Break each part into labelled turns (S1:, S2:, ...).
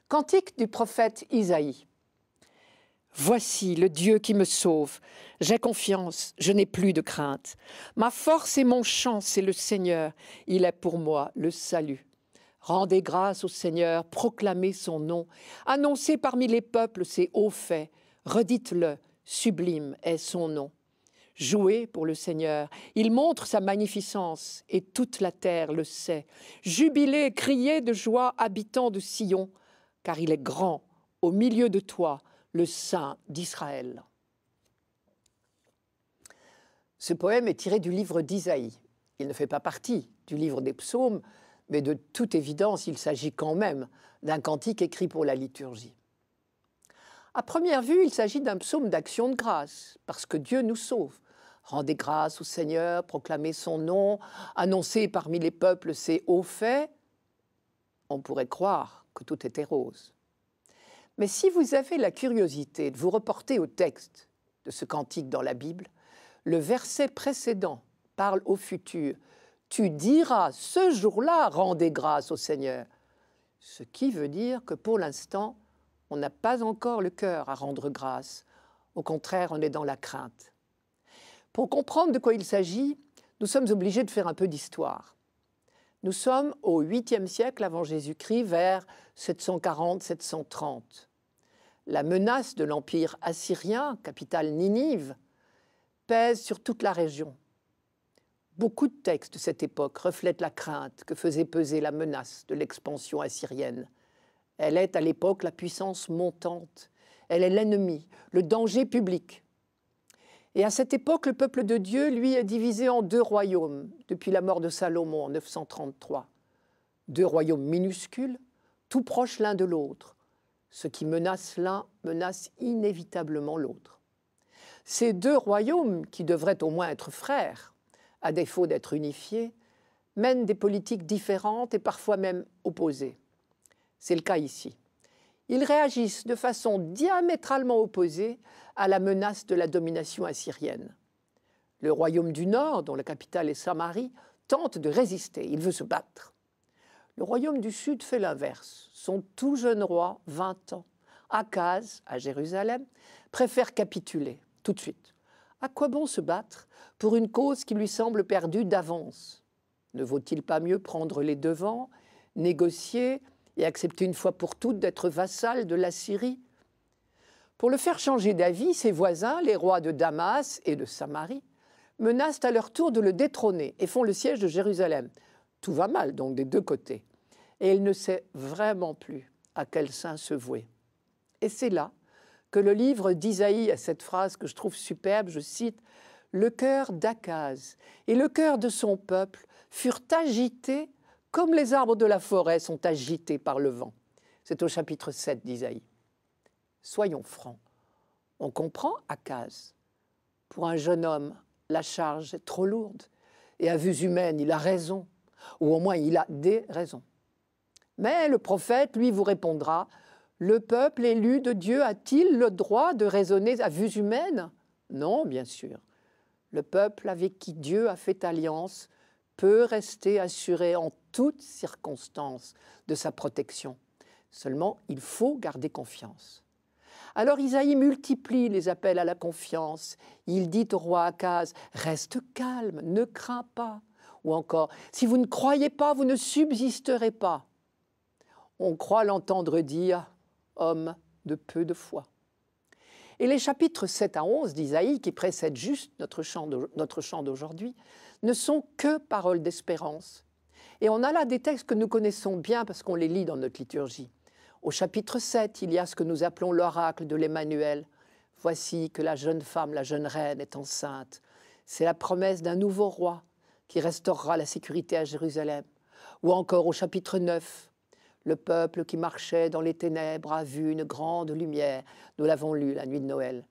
S1: Cantique du prophète Isaïe. Voici le Dieu qui me sauve. J'ai confiance, je n'ai plus de crainte. Ma force et mon chant, c'est le Seigneur. Il est pour moi le salut. Rendez grâce au Seigneur, proclamez son nom. Annoncez parmi les peuples ses hauts faits. Redites-le, sublime est son nom. Jouez pour le Seigneur, il montre sa magnificence et toute la terre le sait. Jubilez, criez de joie, habitants de Sion, car il est grand au milieu de toi, le Saint d'Israël. Ce poème est tiré du livre d'Isaïe. Il ne fait pas partie du livre des psaumes, mais de toute évidence, il s'agit quand même d'un cantique écrit pour la liturgie. À première vue, il s'agit d'un psaume d'action de grâce, parce que Dieu nous sauve. Rendez grâce au Seigneur, proclamez son nom, annoncez parmi les peuples ses hauts faits. On pourrait croire que tout était rose. Mais si vous avez la curiosité de vous reporter au texte de ce cantique dans la Bible, le verset précédent parle au futur. Tu diras ce jour-là, rendez grâce au Seigneur. Ce qui veut dire que pour l'instant, on n'a pas encore le cœur à rendre grâce. Au contraire, on est dans la crainte. Pour comprendre de quoi il s'agit, nous sommes obligés de faire un peu d'histoire. Nous sommes au 8e siècle avant Jésus-Christ, vers 740-730. La menace de l'Empire assyrien, capitale Ninive, pèse sur toute la région. Beaucoup de textes de cette époque reflètent la crainte que faisait peser la menace de l'expansion assyrienne. Elle est à l'époque la puissance montante. Elle est l'ennemi, le danger public. Et à cette époque, le peuple de Dieu, lui, est divisé en 2 royaumes depuis la mort de Salomon en 933. 2 royaumes minuscules, tout proches l'un de l'autre. Ce qui menace l'un menace inévitablement l'autre. Ces 2 royaumes, qui devraient au moins être frères, à défaut d'être unifiés, mènent des politiques différentes et parfois même opposées. C'est le cas ici. Ils réagissent de façon diamétralement opposée à la menace de la domination assyrienne. Le royaume du Nord, dont la capitale est Samarie, tente de résister, il veut se battre. Le royaume du Sud fait l'inverse. Son tout jeune roi, 20 ans, Akaz, à Jérusalem, préfère capituler tout de suite. À quoi bon se battre pour une cause qui lui semble perdue d'avance? Ne vaut-il pas mieux prendre les devants, négocier et accepter une fois pour toutes d'être vassal de la Syrie? Pour le faire changer d'avis, ses voisins, les rois de Damas et de Samarie, menacent à leur tour de le détrôner et font le siège de Jérusalem. Tout va mal donc des 2 côtés. Et il ne sait vraiment plus à quel saint se vouer. Et c'est là que le livre d'Isaïe a cette phrase que je trouve superbe, je cite, « Le cœur d'Akaz et le cœur de son peuple furent agités comme les arbres de la forêt sont agités par le vent. » C'est au chapitre 7 d'Isaïe. Soyons francs, on comprend Akaz. Pour un jeune homme, la charge est trop lourde et à vue humaine, il a raison, ou au moins il a des raisons. Mais le prophète, lui, vous répondra, le peuple élu de Dieu a-t-il le droit de raisonner à vue humaine? Non, bien sûr. Le peuple avec qui Dieu a fait alliance peut rester assuré en toutes circonstances de sa protection. Seulement, il faut garder confiance. Alors Isaïe multiplie les appels à la confiance. Il dit au roi Akaz, « Reste calme, ne crains pas. » Ou encore, « Si vous ne croyez pas, vous ne subsisterez pas. » On croit l'entendre dire « Homme de peu de foi. » Et les chapitres 7 à 11 d'Isaïe, qui précèdent juste notre chant d'aujourd'hui, ne sont que paroles d'espérance. Et on a là des textes que nous connaissons bien parce qu'on les lit dans notre liturgie. Au chapitre 7, il y a ce que nous appelons l'oracle de l'Emmanuel. Voici que la jeune femme, la jeune reine est enceinte. C'est la promesse d'un nouveau roi qui restaurera la sécurité à Jérusalem. Ou encore au chapitre 9, le peuple qui marchait dans les ténèbres a vu une grande lumière. Nous l'avons lu la nuit de Noël.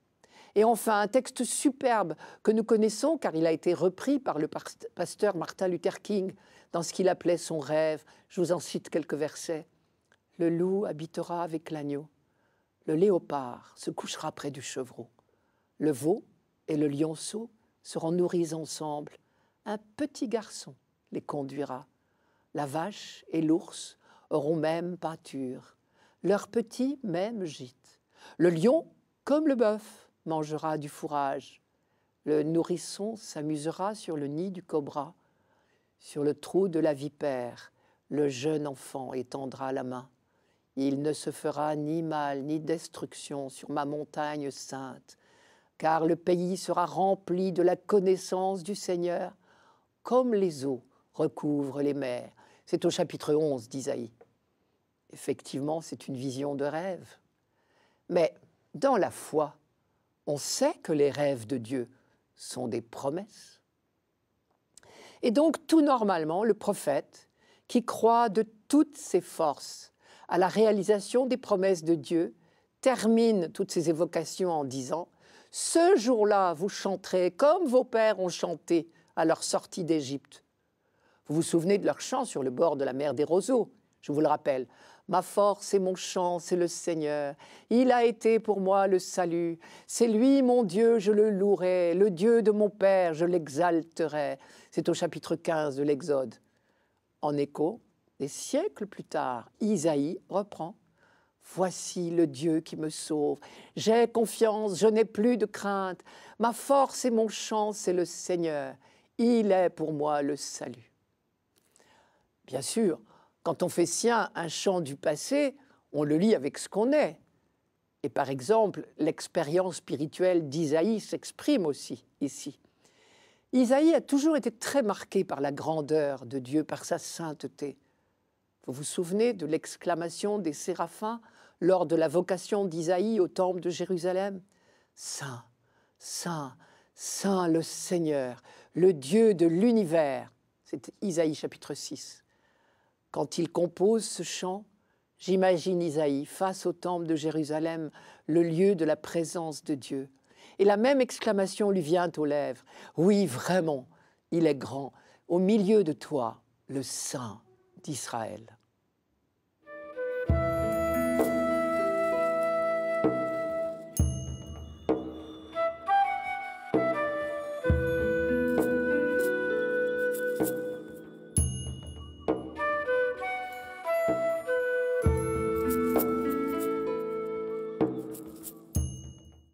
S1: Et enfin, un texte superbe que nous connaissons car il a été repris par le pasteur Martin Luther King dans ce qu'il appelait son rêve. Je vous en cite quelques versets. « Le loup habitera avec l'agneau. Le léopard se couchera près du chevreau. Le veau et le lionceau seront nourris ensemble. Un petit garçon les conduira. La vache et l'ours auront même pâture. leurs petits même gîte. Le lion, comme le bœuf, mangera du fourrage. Le nourrisson s'amusera sur le nid du cobra. Sur le trou de la vipère, le jeune enfant étendra la main. Il ne se fera ni mal ni destruction sur ma montagne sainte, car le pays sera rempli de la connaissance du Seigneur, comme les eaux recouvrent les mers. C'est au chapitre 11 d'Isaïe. Effectivement, c'est une vision de rêve. Mais dans la foi, on sait que les rêves de Dieu sont des promesses. Et donc, tout normalement, le prophète, qui croit de toutes ses forces à la réalisation des promesses de Dieu, termine toutes ses évocations en disant « Ce jour-là, vous chanterez comme vos pères ont chanté à leur sortie d'Égypte. » Vous vous souvenez de leur chant sur le bord de la mer des roseaux, je vous le rappelle. « Ma force et mon chant, c'est le Seigneur. Il a été pour moi le salut. C'est lui, mon Dieu, je le louerai. Le Dieu de mon Père, je l'exalterai. » C'est au chapitre 15 de l'Exode. En écho, des siècles plus tard, Isaïe reprend « Voici le Dieu qui me sauve. J'ai confiance, je n'ai plus de crainte. Ma force et mon chant, c'est le Seigneur. Il est pour moi le salut. » Bien sûr, quand on fait sien un chant du passé, on le lit avec ce qu'on est. Et par exemple, l'expérience spirituelle d'Isaïe s'exprime aussi ici. Isaïe a toujours été très marqué par la grandeur de Dieu, par sa sainteté. Vous vous souvenez de l'exclamation des séraphins lors de la vocation d'Isaïe au temple de Jérusalem ? « Saint, Saint, Saint le Seigneur, le Dieu de l'univers. » C'est Isaïe chapitre 6. Quand il compose ce chant, j'imagine Isaïe face au temple de Jérusalem, le lieu de la présence de Dieu. Et la même exclamation lui vient aux lèvres. Oui, vraiment, il est grand, au milieu de toi, le Saint d'Israël.